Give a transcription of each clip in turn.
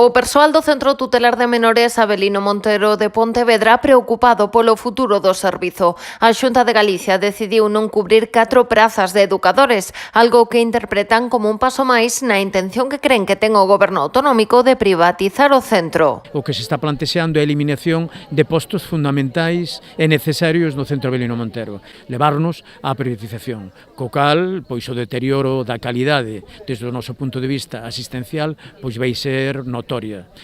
O persoal do Centro Tutelar de Menores Avelino Montero de Pontevedra preocupado polo futuro do servizo. A Xunta de Galicia decidiu non cubrir 4 prazas de educadores, algo que interpretan como un paso máis na intención que creen que ten o Goberno autonómico de privatizar o centro. O que se está plantexando é a eliminación de postos fundamentais e necesarios no Centro Avelino Montero, levarnos á privatización, co cal, pois o deterioro da calidade desde o noso punto de vista asistencial, pois vai ser notoria.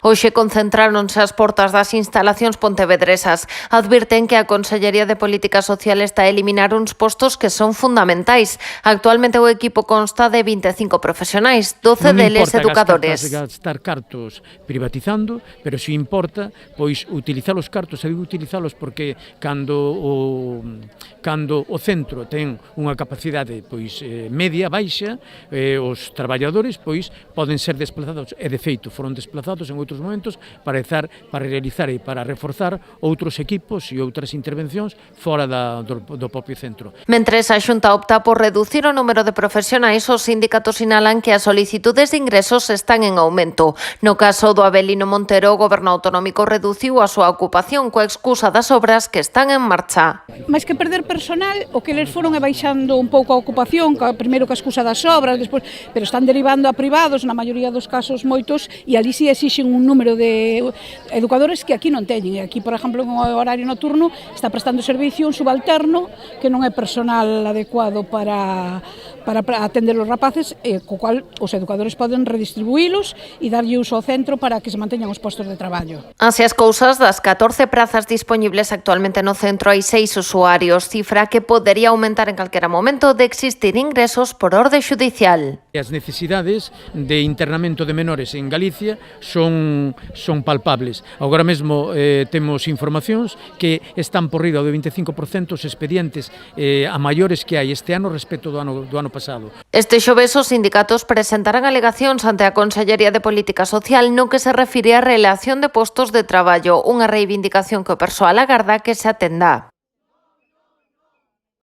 Hoxe concentráronse as portas das instalacións pontevedresas. Advirten que a Consellería de Política Social está a eliminar uns postos que son fundamentais. Actualmente o equipo consta de 25 profesionais, 12 deles educadores. Gastar cartos privatizando, pero si importa, pois utilizar os cartos, e digo utilizalos porque cando o centro ten unha capacidade pois media, baixa, os traballadores pois poden ser desplazados, e de feito foron desplazados en outros momentos para realizar e para reforzar outros equipos e outras intervencións fora do propio centro. Mentres a Xunta opta por reducir o número de profesionais, os sindicatos sinalan que as solicitudes de ingresos están en aumento. No caso do Avelino Montero, o Goberno autonómico reduciu a súa ocupación coa excusa das obras que están en marcha. Mais que perder personal, o que eles foron é baixando un pouco a ocupación, primeiro coa excusa das obras, despois, pero están derivando a privados, na maioría dos casos moitos, e ali si exixen un número de educadores que aquí non teñen. Aquí, por exemplo, en horario nocturno está prestando servicio un subalterno que non é personal adecuado para atender os rapaces, co cual os educadores poden redistribuílos e darlle uso ao centro para que se manteñan os postos de traballo. Así as cousas, das 14 prazas disponibles actualmente no centro hai 6 usuarios, cifra que podería aumentar en calquera momento de existir ingresos por orde xudicial. As necesidades de internamento de menores en Galicia son palpables. Agora mesmo temos informacións que están por riba do 25% os expedientes a maiores que hai este ano respecto do ano pasado. Este xoves os sindicatos presentarán alegacións ante a Consellería de Política Social no que se refire á relación de postos de traballo, unha reivindicación que o persoal agarda que se atenda.